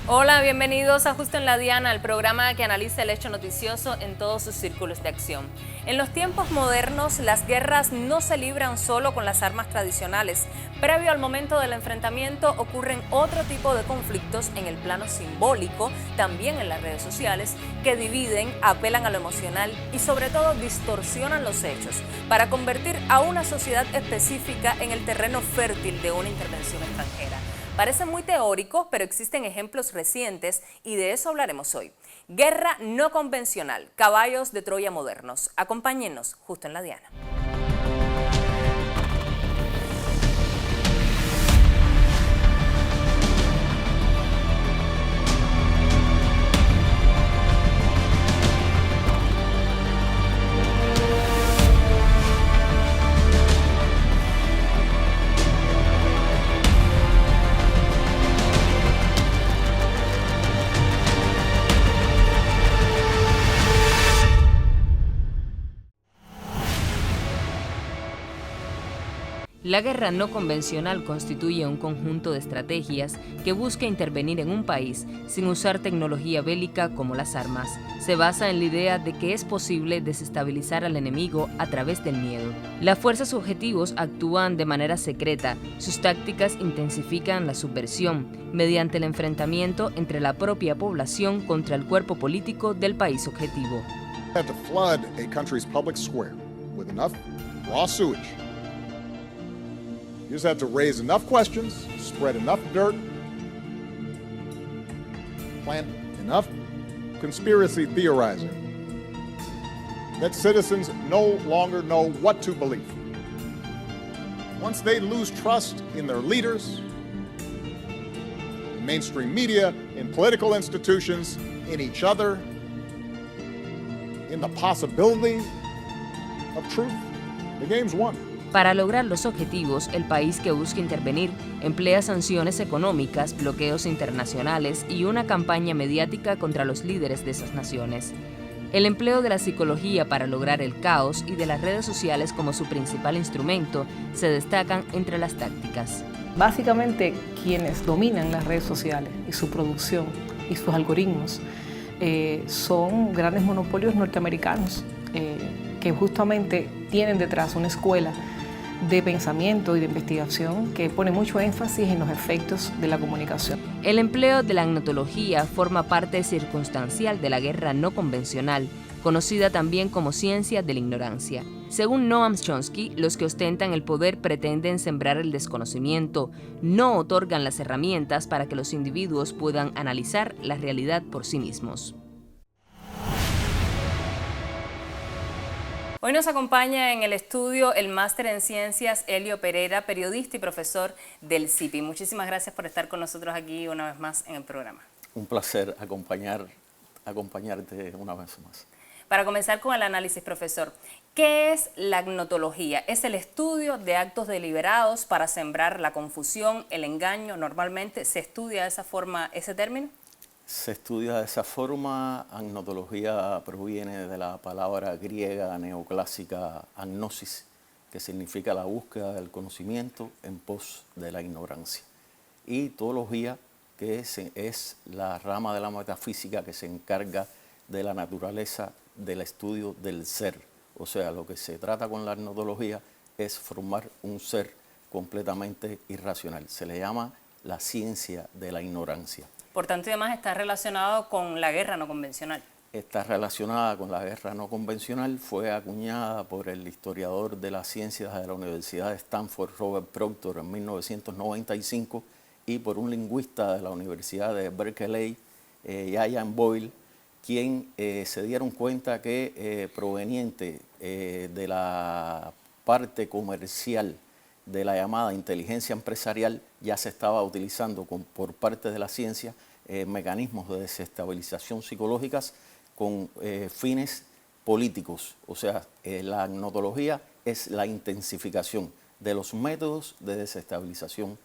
Hola, bienvenidos a Justo en la Diana, el programa que analiza el hecho noticioso en todos sus círculos de acción. En los tiempos modernos, las guerras no se libran solo con las armas tradicionales. Previo al momento del enfrentamiento ocurren otro tipo de conflictos en el plano simbólico, también en las redes sociales, que dividen, apelan a lo emocional y sobre todo distorsionan los hechos para convertir a una sociedad específica en el terreno fértil de una intervención extranjera. Parece muy teórico, pero existen ejemplos recientes y de eso hablaremos hoy. Guerra no convencional, caballos de Troya modernos. Acompáñennos justo en la Diana. La guerra no convencional constituye un conjunto de estrategias que busca intervenir en un país sin usar tecnología bélica como las armas. Se basa en la idea de que es posible desestabilizar al enemigo a través del miedo. Las fuerzas objetivos actúan de manera secreta, sus tácticas intensifican la subversión mediante el enfrentamiento entre la propia población contra el cuerpo político del país objetivo. Have to flood a country's public square with enough raw sewage. You just have to raise enough questions, spread enough dirt, plant enough conspiracy theorizing that citizens no longer know what to believe. Once they lose trust in their leaders, in mainstream media, in political institutions, in each other, in the possibility of truth, the game's won. Para lograr los objetivos, el país que busca intervenir emplea sanciones económicas, bloqueos internacionales y una campaña mediática contra los líderes de esas naciones. El empleo de la psicología para lograr el caos y de las redes sociales como su principal instrumento se destacan entre las tácticas. Básicamente, quienes dominan las redes sociales y su producción y sus algoritmos son grandes monopolios norteamericanos que justamente tienen detrás una escuela de pensamiento y de investigación que pone mucho énfasis en los efectos de la comunicación. El empleo de la agnotología forma parte circunstancial de la guerra no convencional, conocida también como ciencia de la ignorancia. Según Noam Chomsky, los que ostentan el poder pretenden sembrar el desconocimiento, no otorgan las herramientas para que los individuos puedan analizar la realidad por sí mismos. Hoy nos acompaña en el estudio el máster en ciencias Helio Pereira, periodista y profesor del CIPI. Muchísimas gracias por estar con nosotros aquí una vez más en el programa. Un placer acompañarte una vez más. Para comenzar con el análisis, profesor, ¿qué es la agnotología? ¿Es el estudio de actos deliberados para sembrar la confusión, el engaño? ¿Normalmente se estudia de esa forma ese término? Se estudia de esa forma. Agnotología proviene de la palabra griega neoclásica agnosis, que significa la búsqueda del conocimiento en pos de la ignorancia. Y teología, que es la rama de la metafísica que se encarga de la naturaleza del estudio del ser. O sea, lo que se trata con la agnotología es formar un ser completamente irracional. Se le llama la ciencia de la ignorancia. Por tanto, además está relacionado con la guerra no convencional. Está relacionada con la guerra no convencional, fue acuñada por el historiador de las ciencias de la Universidad de Stanford, Robert Proctor, en 1995, y por un lingüista de la Universidad de Berkeley, Ian Boyle, quien se dieron cuenta que proveniente de la parte comercial de la llamada inteligencia empresarial ya se estaba utilizando por parte de la ciencia mecanismos de desestabilización psicológicas con fines políticos. O sea, la agnotología es la intensificación de los métodos de desestabilización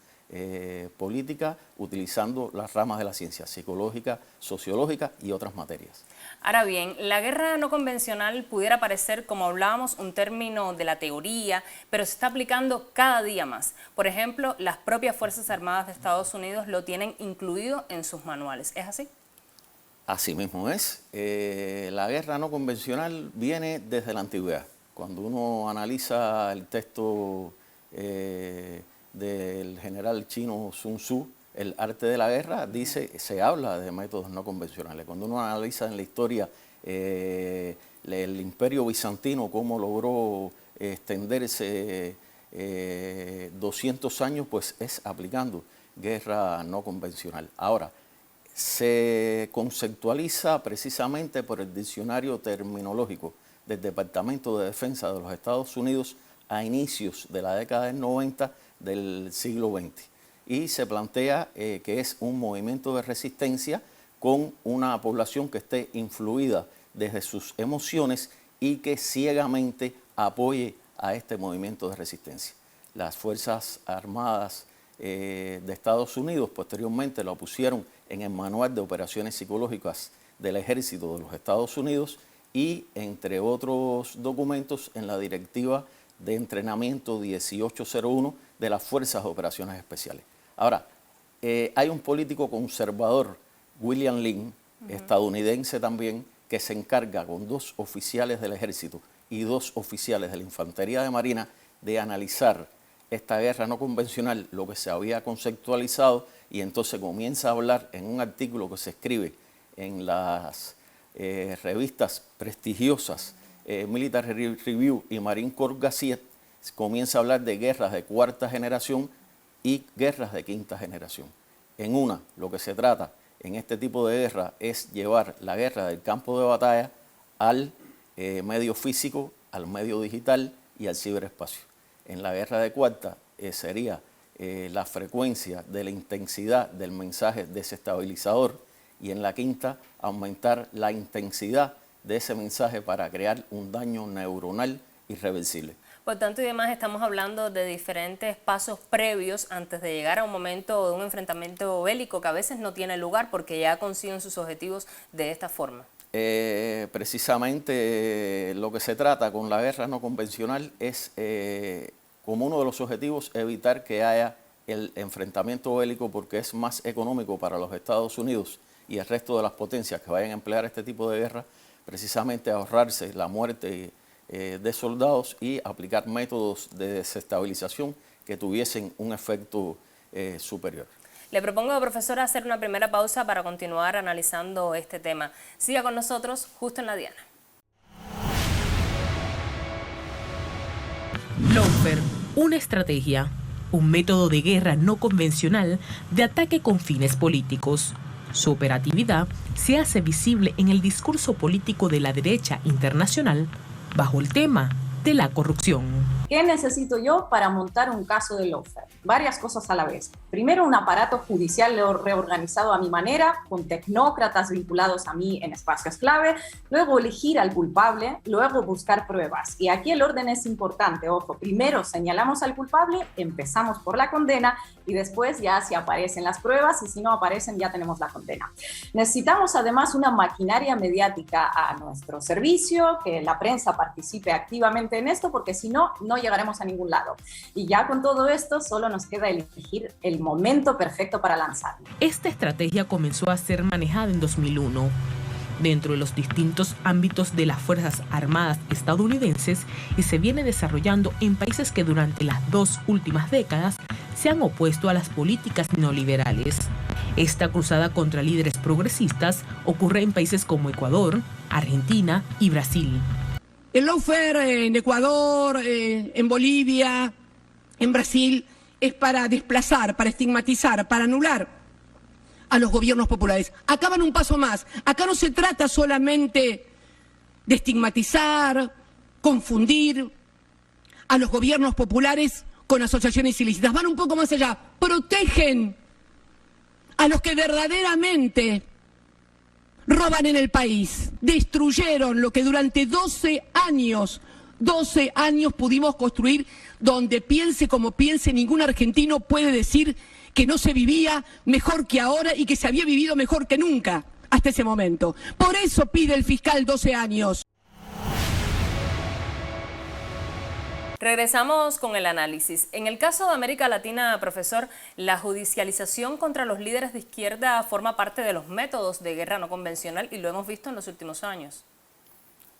política utilizando las ramas de la ciencia psicológica, sociológica y otras materias. Ahora bien, la guerra no convencional pudiera parecer, como hablábamos, un término de la teoría, pero se está aplicando cada día más. Por ejemplo, las propias Fuerzas Armadas de Estados Unidos lo tienen incluido en sus manuales. ¿Es así? Así mismo es. La guerra no convencional viene desde la antigüedad. Cuando uno analiza el texto del general chino Sun Tzu, El arte de la guerra, se habla de métodos no convencionales. Cuando uno analiza en la historia el imperio bizantino, cómo logró extenderse 200 años, pues es aplicando guerra no convencional. Ahora, se conceptualiza precisamente por el diccionario terminológico del Departamento de Defensa de los Estados Unidos a inicios de la década del 90 del siglo XX. Y se plantea que es un movimiento de resistencia con una población que esté influida desde sus emociones y que ciegamente apoye a este movimiento de resistencia. Las Fuerzas Armadas de Estados Unidos posteriormente lo pusieron en el Manual de Operaciones Psicológicas del Ejército de los Estados Unidos y, entre otros documentos, en la Directiva de Entrenamiento 1801 de las Fuerzas de Operaciones Especiales. Ahora, hay un político conservador, William Lynn, estadounidense también, que se encarga con 2 oficiales del Ejército y 2 oficiales de la Infantería de Marina de analizar esta guerra no convencional, lo que se había conceptualizado, y entonces comienza a hablar en un artículo que se escribe en las revistas prestigiosas Military Review y Marine Corps Gazette, comienza a hablar de guerras de 4ª generación y guerras de 5ª generación. En una, lo que se trata en este tipo de guerra es llevar la guerra del campo de batalla al medio físico, al medio digital y al ciberespacio. En la guerra de 4ª sería la frecuencia de la intensidad del mensaje desestabilizador, y en la 5ª aumentar la intensidad de ese mensaje para crear un daño neuronal irreversible. Por tanto y demás, estamos hablando de diferentes pasos previos antes de llegar a un momento de un enfrentamiento bélico que a veces no tiene lugar porque ya consiguen sus objetivos de esta forma. Precisamente lo que se trata con la guerra no convencional es, como uno de los objetivos, evitar que haya el enfrentamiento bélico, porque es más económico para los Estados Unidos y el resto de las potencias que vayan a emplear este tipo de guerra, precisamente ahorrarse la muerte de soldados y aplicar métodos de desestabilización que tuviesen un efecto superior. Le propongo, profesora, hacer una primera pausa para continuar analizando este tema. Siga con nosotros justo en la diana. Lawfare, una estrategia, un método de guerra no convencional de ataque con fines políticos. Su operatividad se hace visible en el discurso político de la derecha internacional bajo el tema de la corrupción. ¿Qué necesito yo para montar un caso de lawfare? Varias cosas a la vez. Primero, un aparato judicial reorganizado a mi manera, con tecnócratas vinculados a mí en espacios clave, luego elegir al culpable, luego buscar pruebas. Y aquí el orden es importante, ojo, primero señalamos al culpable, empezamos por la condena y después ya si aparecen las pruebas y si no aparecen ya tenemos la condena. Necesitamos además una maquinaria mediática a nuestro servicio, que la prensa participe activamente en esto, porque si no, no llegaremos a ningún lado. Y ya con todo esto solo nos queda elegir el momento perfecto para lanzarlo. Esta estrategia comenzó a ser manejada en 2001 dentro de los distintos ámbitos de las Fuerzas Armadas estadounidenses y se viene desarrollando en países que durante las 2 últimas décadas se han opuesto a las políticas neoliberales. Esta cruzada contra líderes progresistas ocurre en países como Ecuador, Argentina y Brasil. El lawfare en Ecuador, en Bolivia, en Brasil, es para desplazar, para estigmatizar, para anular a los gobiernos populares. Acá van un paso más. Acá no se trata solamente de estigmatizar, confundir a los gobiernos populares con asociaciones ilícitas. Van un poco más allá. Protegen a los que verdaderamente roban en el país. Destruyeron lo que durante 12 años pudimos construir, donde piense como piense, ningún argentino puede decir que no se vivía mejor que ahora y que se había vivido mejor que nunca hasta ese momento. Por eso pide el fiscal 12 años. Regresamos con el análisis. En el caso de América Latina, profesor, la judicialización contra los líderes de izquierda forma parte de los métodos de guerra no convencional y lo hemos visto en los últimos años.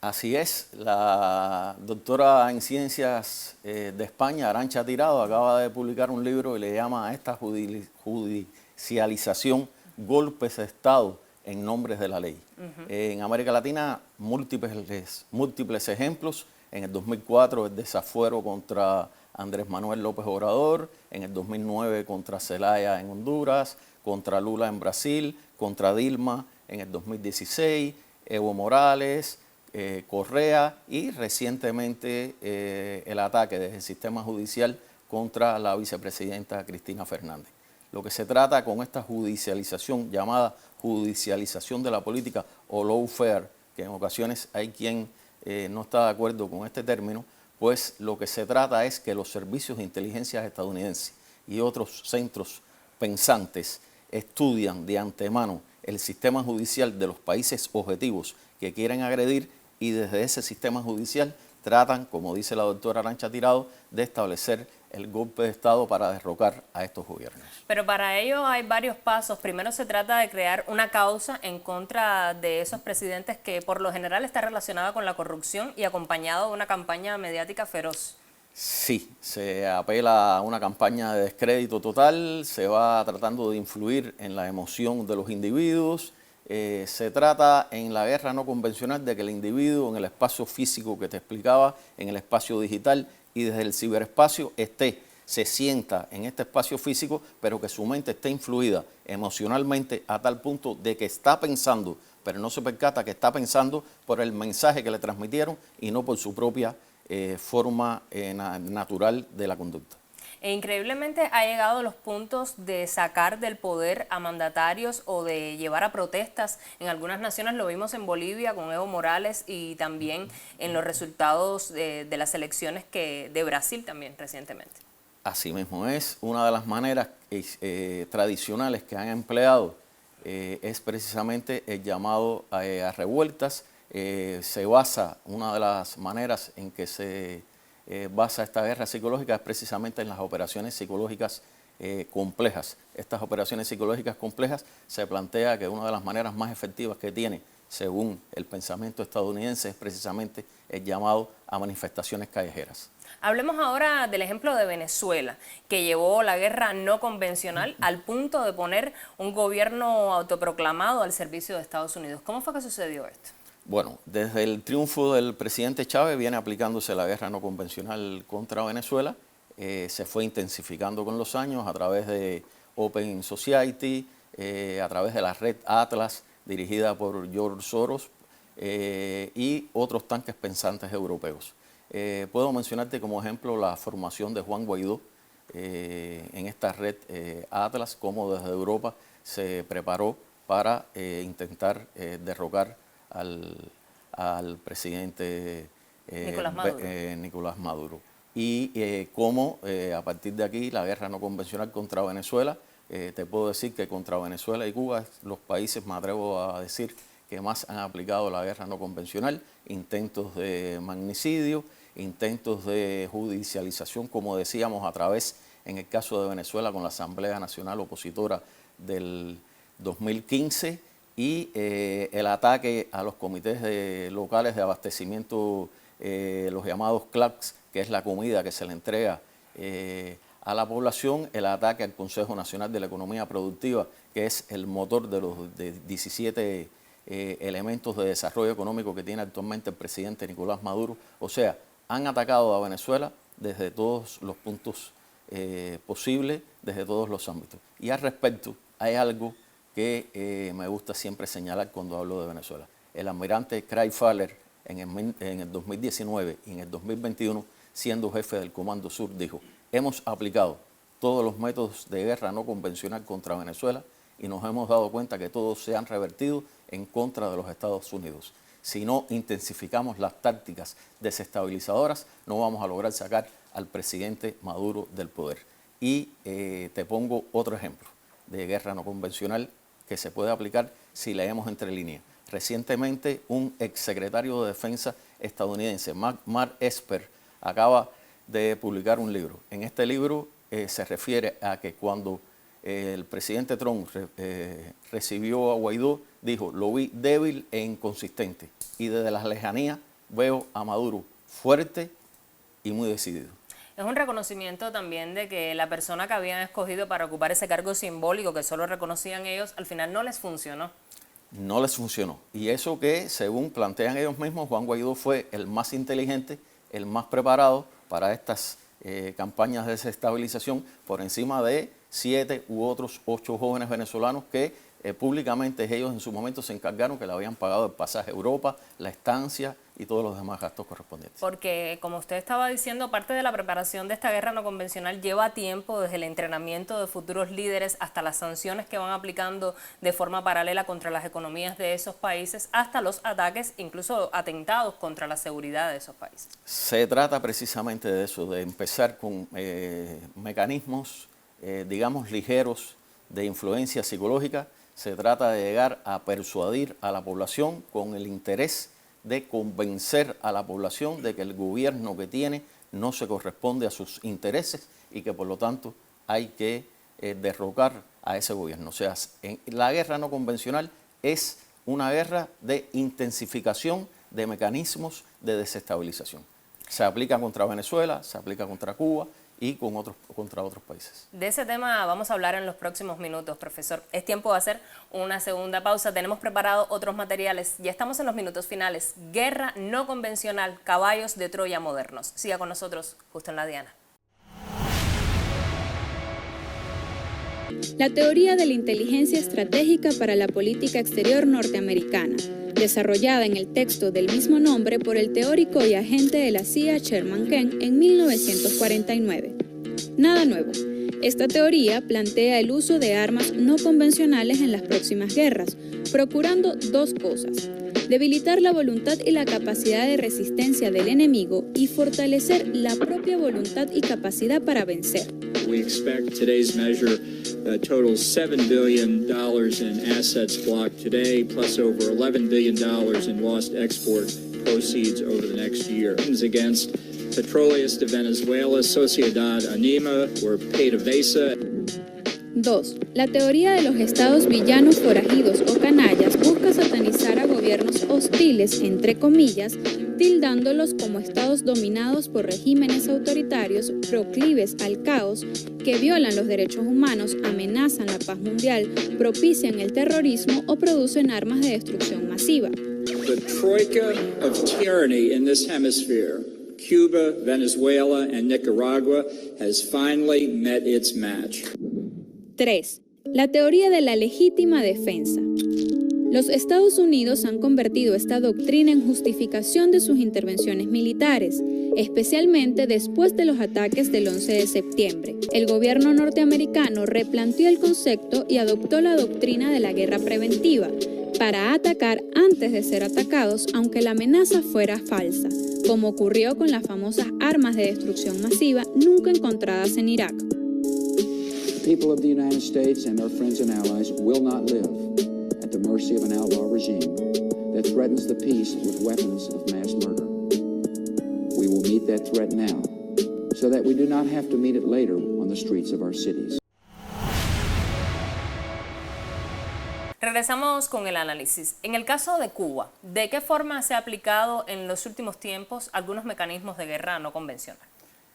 Así es, la doctora en Ciencias de España, Arantxa Tirado, acaba de publicar un libro y le llama a esta judicialización golpes de Estado en nombre de la ley. En América Latina, múltiples ejemplos. En el 2004 el desafuero contra Andrés Manuel López Obrador, en el 2009 contra Zelaya en Honduras, contra Lula en Brasil, contra Dilma en el 2016, Evo Morales, Correa y recientemente el ataque desde el sistema judicial contra la vicepresidenta Cristina Fernández. Lo que se trata con esta judicialización, llamada judicialización de la política o lawfare, que en ocasiones hay quien no está de acuerdo con este término, pues lo que se trata es que los servicios de inteligencia estadounidenses y otros centros pensantes estudian de antemano el sistema judicial de los países objetivos que quieren agredir y desde ese sistema judicial tratan, como dice la doctora Arantxa Tirado, de establecer el golpe de Estado para derrocar a estos gobiernos. Pero para ello hay varios pasos. Primero se trata de crear una causa en contra de esos presidentes que por lo general está relacionada con la corrupción y acompañado de una campaña mediática feroz. Sí, se apela a una campaña de descrédito total, se va tratando de influir en la emoción de los individuos. Se trata en la guerra no convencional de que el individuo en el espacio físico que te explicaba, en el espacio digital y desde el ciberespacio se sienta en este espacio físico, pero que su mente esté influida emocionalmente a tal punto de que está pensando, pero no se percata que está pensando por el mensaje que le transmitieron y no por su propia forma natural de la conducta. E increíblemente ha llegado a los puntos de sacar del poder a mandatarios o de llevar a protestas. En algunas naciones lo vimos en Bolivia con Evo Morales y también en los resultados de las elecciones de Brasil también recientemente. Así mismo es. Una de las maneras tradicionales que han empleado es precisamente el llamado a revueltas. Se basa, una de las maneras en que se basa esta guerra psicológica es precisamente en las operaciones psicológicas complejas. Estas operaciones psicológicas complejas se plantea que una de las maneras más efectivas que tiene, según el pensamiento estadounidense, es precisamente el llamado a manifestaciones callejeras. Hablemos ahora del ejemplo de Venezuela, que llevó la guerra no convencional al punto de poner un gobierno autoproclamado al servicio de Estados Unidos. ¿Cómo fue que sucedió esto? Bueno, desde el triunfo del presidente Chávez viene aplicándose la guerra no convencional contra Venezuela. Se fue intensificando con los años a través de Open Society, a través de la red Atlas, dirigida por George Soros, y otros tanques pensantes europeos. Puedo mencionarte como ejemplo la formación de Juan Guaidó en esta red Atlas, cómo desde Europa se preparó para intentar derrocar al presidente Nicolás Maduro. Y cómo a partir de aquí la guerra no convencional contra Venezuela, te puedo decir que contra Venezuela y Cuba es los países, me atrevo a decir, que más han aplicado la guerra no convencional, intentos de magnicidio, intentos de judicialización, como decíamos, a través, en el caso de Venezuela, con la Asamblea Nacional Opositora del 2015, y el ataque a los comités locales de abastecimiento, los llamados CLACs, que es la comida que se le entrega a la población, el ataque al Consejo Nacional de la Economía Productiva, que es el motor de los 17 elementos de desarrollo económico que tiene actualmente el presidente Nicolás Maduro. O sea, han atacado a Venezuela desde todos los puntos posibles, desde todos los ámbitos. Y al respecto, hay algo que me gusta siempre señalar cuando hablo de Venezuela. El almirante Craig Faller en el 2019 y en el 2021, siendo jefe del Comando Sur, dijo: hemos aplicado todos los métodos de guerra no convencional contra Venezuela y nos hemos dado cuenta que todos se han revertido en contra de los Estados Unidos. Si no intensificamos las tácticas desestabilizadoras, no vamos a lograr sacar al presidente Maduro del poder. Y te pongo otro ejemplo de guerra no convencional que se puede aplicar si leemos entre líneas. Recientemente, un exsecretario de Defensa estadounidense, Mark Esper, acaba de publicar un libro. En este libro se refiere a que cuando el presidente Trump recibió a Guaidó, dijo: lo vi débil e inconsistente, y desde las lejanías veo a Maduro fuerte y muy decidido. Es un reconocimiento también de que la persona que habían escogido para ocupar ese cargo simbólico que solo reconocían ellos, al final no les funcionó. No les funcionó. Y eso que, según plantean ellos mismos, Juan Guaidó fue el más inteligente, el más preparado para estas campañas de desestabilización, por encima de 7 u otros 8 jóvenes venezolanos que públicamente ellos en su momento se encargaron, que le habían pagado el pasaje a Europa, la estancia y todos los demás gastos correspondientes. Porque, como usted estaba diciendo, parte de la preparación de esta guerra no convencional lleva tiempo, desde el entrenamiento de futuros líderes hasta las sanciones que van aplicando de forma paralela contra las economías de esos países, hasta los ataques, incluso atentados contra la seguridad de esos países. Se trata precisamente de eso, de empezar con mecanismos, digamos, ligeros de influencia psicológica. Se trata de llegar a persuadir a la población con el interés de convencer a la población de que el gobierno que tiene no se corresponde a sus intereses y que por lo tanto hay que derrocar a ese gobierno. O sea, la guerra no convencional es una guerra de intensificación de mecanismos de desestabilización. Se aplica contra Venezuela, se aplica contra Cuba y contra otros países. De ese tema vamos a hablar en los próximos minutos, profesor. Es tiempo de hacer una segunda pausa. Tenemos preparado otros materiales. Ya estamos en los minutos finales. Guerra no convencional, caballos de Troya modernos. Siga con nosotros, justo en la diana. La teoría de la inteligencia estratégica para la política exterior norteamericana, desarrollada en el texto del mismo nombre por el teórico y agente de la CIA Sherman Kemp en 1949. Nada nuevo. Esta teoría plantea el uso de armas no convencionales en las próximas guerras, procurando dos cosas: debilitar la voluntad y la capacidad de resistencia del enemigo y fortalecer la propia voluntad y capacidad para vencer. We expect today's measure totals $7 billion in assets blocked today, plus over $11 billion in lost export proceeds over the next year. Against Petroleos de Venezuela, Sociedad Anima, or PDVSA. 2. La teoría de los estados villanos, forajidos o canallas busca satanizar a gobiernos hostiles, entre comillas, tildándolos como estados dominados por regímenes autoritarios proclives al caos, que violan los derechos humanos, amenazan la paz mundial, propician el terrorismo o producen armas de destrucción masiva. The troika of tyranny in this hemisphere, Cuba, Venezuela, and Nicaragua, has finally met its match. 3. La teoría de la legítima defensa. Los Estados Unidos han convertido esta doctrina en justificación de sus intervenciones militares, especialmente después de los ataques del 11 de septiembre. El gobierno norteamericano replanteó el concepto y adoptó la doctrina de la guerra preventiva, para atacar antes de ser atacados, aunque la amenaza fuera falsa, como ocurrió con las famosas armas de destrucción masiva nunca encontradas en Irak. The people of the United States and their friends and allies will not live at the mercy of an outlaw regime that threatens the peace with weapons of mass murder. We will meet that threat now, so that we do not have to meet it later on the streets of our cities. Regresamos con el análisis. En el caso de Cuba, ¿de qué forma se ha aplicado en los últimos tiempos algunos mecanismos de guerra no convencional?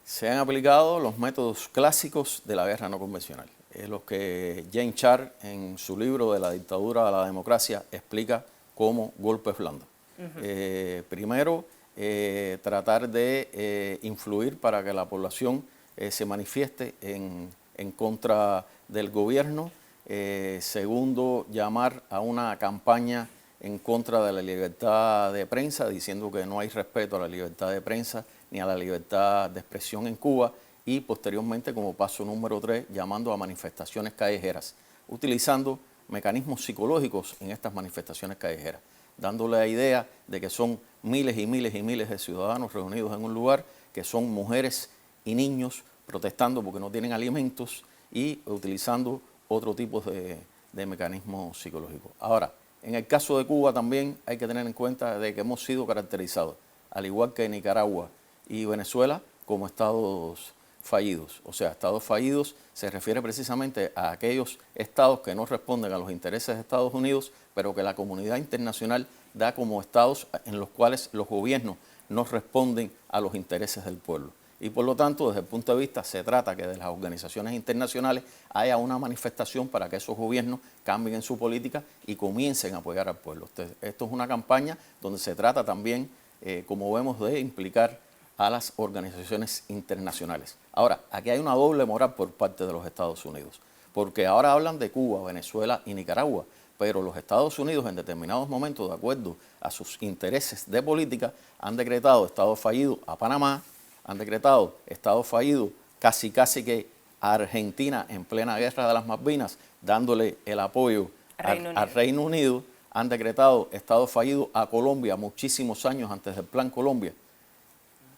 Se han aplicado los métodos clásicos de la guerra no convencional, los que James Char en su libro de la dictadura a la democracia explica como golpes blandos. Primero, tratar de influir para que la población se manifieste en contra del gobierno. Segundo, llamar a una campaña en contra de la libertad de prensa, diciendo que no hay respeto a la libertad de prensa ni a la libertad de expresión en Cuba, y posteriormente, como paso número 3, llamando a manifestaciones callejeras, utilizando mecanismos psicológicos en estas manifestaciones callejeras, dándole la idea de que son miles y miles y miles de ciudadanos reunidos en un lugar, que son mujeres y niños protestando porque no tienen alimentos y utilizando otro tipo de mecanismos psicológicos. Ahora, en el caso de Cuba también hay que tener en cuenta de que hemos sido caracterizados, al igual que Nicaragua y Venezuela, como estados fallidos. O sea, estados fallidos se refiere precisamente a aquellos estados que no responden a los intereses de Estados Unidos, pero que la comunidad internacional da como estados en los cuales los gobiernos no responden a los intereses del pueblo. Y por lo tanto, desde el punto de vista, se trata que de las organizaciones internacionales haya una manifestación para que esos gobiernos cambien en su política y comiencen a apoyar al pueblo. Esto es una campaña donde se trata también, como vemos, de implicar a las organizaciones internacionales. Ahora, aquí hay una doble moral por parte de los Estados Unidos, porque ahora hablan de Cuba, Venezuela y Nicaragua, pero los Estados Unidos en determinados momentos, de acuerdo a sus intereses de política, han decretado estado fallido a Panamá, han decretado estado fallido casi que a Argentina en plena guerra de las Malvinas, dándole el apoyo al Reino Unido, han decretado estado fallido a Colombia muchísimos años antes del Plan Colombia,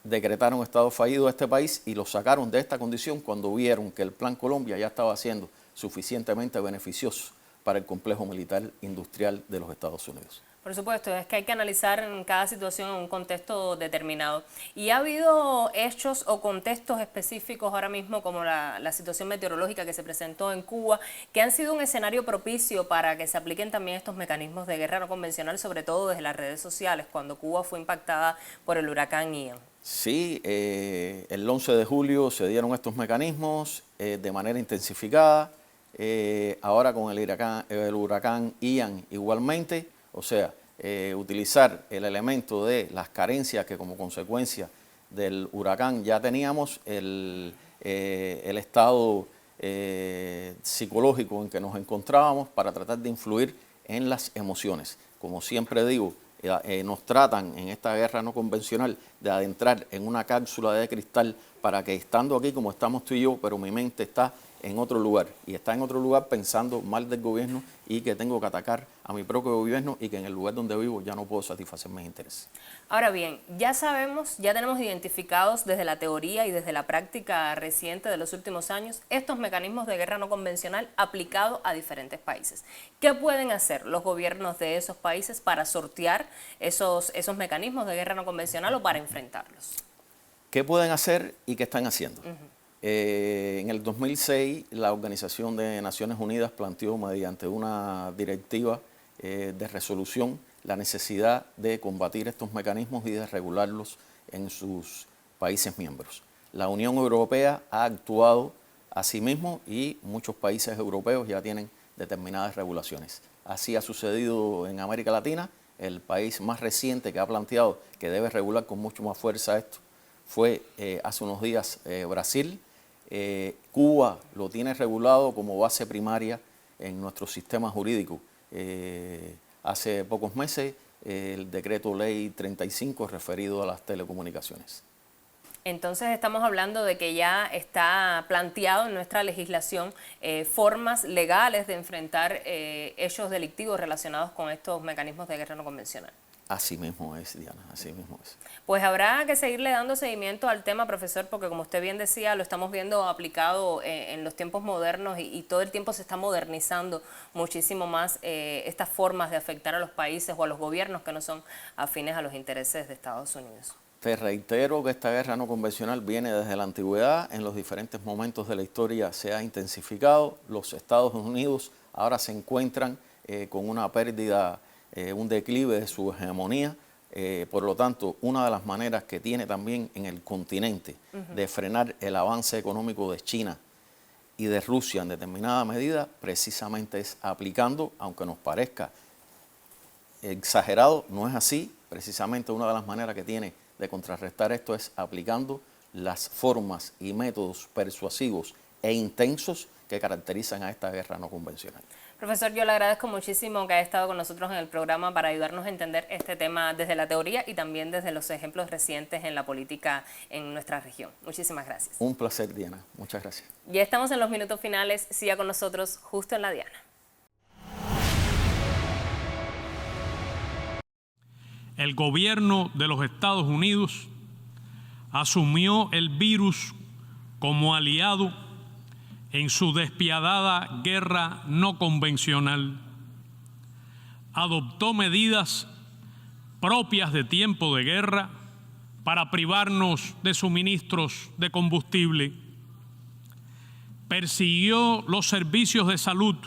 decretaron estado fallido a este país y lo sacaron de esta condición cuando vieron que el Plan Colombia ya estaba siendo suficientemente beneficioso para el complejo militar industrial de los Estados Unidos. Por supuesto, es que hay que analizar en cada situación en un contexto determinado. ¿Y ha habido hechos o contextos específicos ahora mismo, como la situación meteorológica que se presentó en Cuba, que han sido un escenario propicio para que se apliquen también estos mecanismos de guerra no convencional, sobre todo desde las redes sociales, cuando Cuba fue impactada por el huracán Ian? Sí, el 11 de julio se dieron estos mecanismos de manera intensificada, ahora con el huracán Ian igualmente. O sea, utilizar el elemento de las carencias que como consecuencia del huracán ya teníamos, el estado psicológico en que nos encontrábamos para tratar de influir en las emociones. Como siempre digo, nos tratan en esta guerra no convencional de adentrar en una cápsula de cristal para que estando aquí como estamos tú y yo, pero mi mente está en otro lugar y está en otro lugar pensando mal del gobierno y que tengo que atacar a mi propio gobierno y que en el lugar donde vivo ya no puedo satisfacer mis intereses. Ahora bien, ya sabemos, ya tenemos identificados desde la teoría y desde la práctica reciente de los últimos años estos mecanismos de guerra no convencional aplicados a diferentes países. ¿Qué pueden hacer los gobiernos de esos países para sortear esos mecanismos de guerra no convencional o para enfrentarlos? ¿Qué pueden hacer y qué están haciendo? En el 2006, la Organización de Naciones Unidas planteó mediante una directiva de resolución la necesidad de combatir estos mecanismos y de regularlos en sus países miembros. La Unión Europea ha actuado asimismo y muchos países europeos ya tienen determinadas regulaciones. Así ha sucedido en América Latina. El país más reciente que ha planteado que debe regular con mucho más fuerza esto fue hace unos días Brasil. Cuba lo tiene regulado como base primaria en nuestro sistema jurídico. Hace pocos meses el decreto ley 35 referido a las telecomunicaciones. Entonces estamos hablando de que ya está planteado en nuestra legislación formas legales de enfrentar hechos delictivos relacionados con estos mecanismos de guerra no convencional. Así mismo es, Diana, así mismo es. Pues habrá que seguirle dando seguimiento al tema, profesor, porque como usted bien decía, lo estamos viendo aplicado en los tiempos modernos y todo el tiempo se está modernizando muchísimo más estas formas de afectar a los países o a los gobiernos que no son afines a los intereses de Estados Unidos. Te reitero que esta guerra no convencional viene desde la antigüedad, en los diferentes momentos de la historia se ha intensificado. Los Estados Unidos ahora se encuentran con una pérdida, un declive de su hegemonía. Por lo tanto, una de las maneras que tiene también en el continente de frenar el avance económico de China y de Rusia en determinada medida, precisamente es aplicando, aunque nos parezca exagerado, no es así. Precisamente una de las maneras que tiene de contrarrestar esto es aplicando las formas y métodos persuasivos e intensos que caracterizan a esta guerra no convencional. Profesor, yo le agradezco muchísimo que haya estado con nosotros en el programa para ayudarnos a entender este tema desde la teoría y también desde los ejemplos recientes en la política en nuestra región. Muchísimas gracias. Un placer, Diana. Muchas gracias. Ya estamos en los minutos finales. Siga con nosotros justo en la Diana. El gobierno de los Estados Unidos asumió el virus como aliado en su despiadada guerra no convencional. Adoptó medidas propias de tiempo de guerra para privarnos de suministros de combustible. Persiguió los servicios de salud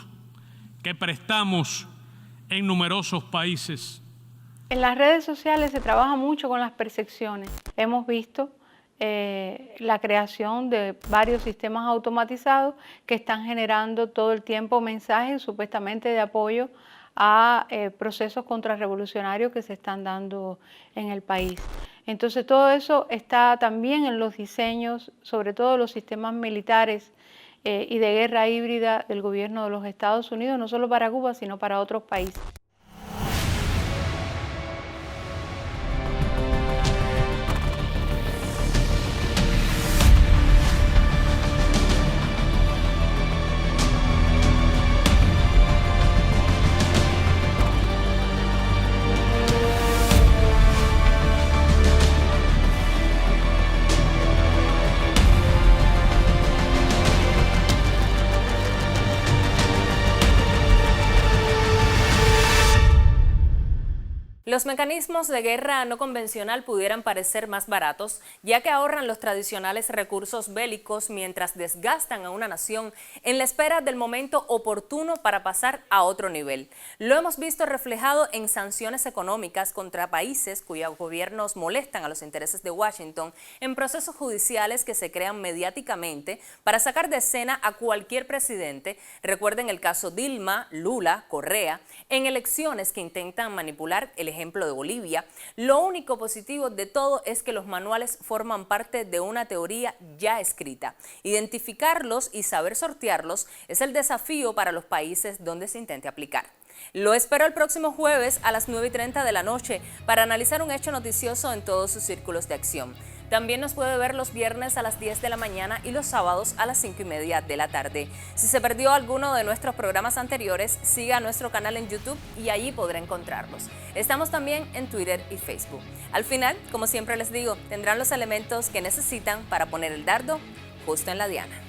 que prestamos en numerosos países. En las redes sociales se trabaja mucho con las percepciones. Hemos visto la creación de varios sistemas automatizados que están generando todo el tiempo mensajes supuestamente de apoyo a procesos contrarrevolucionarios que se están dando en el país. Entonces todo eso está también en los diseños, sobre todo los sistemas militares y de guerra híbrida del gobierno de los Estados Unidos, no solo para Cuba, sino para otros países. Los mecanismos de guerra no convencional pudieran parecer más baratos, ya que ahorran los tradicionales recursos bélicos mientras desgastan a una nación en la espera del momento oportuno para pasar a otro nivel. Lo hemos visto reflejado en sanciones económicas contra países cuyos gobiernos molestan a los intereses de Washington, en procesos judiciales que se crean mediáticamente para sacar de escena a cualquier presidente. Recuerden el caso Dilma, Lula, Correa, en elecciones que intentan manipular el ejemplo de Bolivia. Lo único positivo de todo es que los manuales forman parte de una teoría ya escrita. Identificarlos y saber sortearlos es el desafío para los países donde se intente aplicar. Lo espero el próximo jueves a las 9:30 de la noche para analizar un hecho noticioso en todos sus círculos de acción. También nos puede ver los viernes a las 10 de la mañana y los sábados a las 5:30 de la tarde. Si se perdió alguno de nuestros programas anteriores, siga nuestro canal en YouTube y allí podrá encontrarlos. Estamos también en Twitter y Facebook. Al final, como siempre les digo, tendrán los elementos que necesitan para poner el dardo justo en la diana.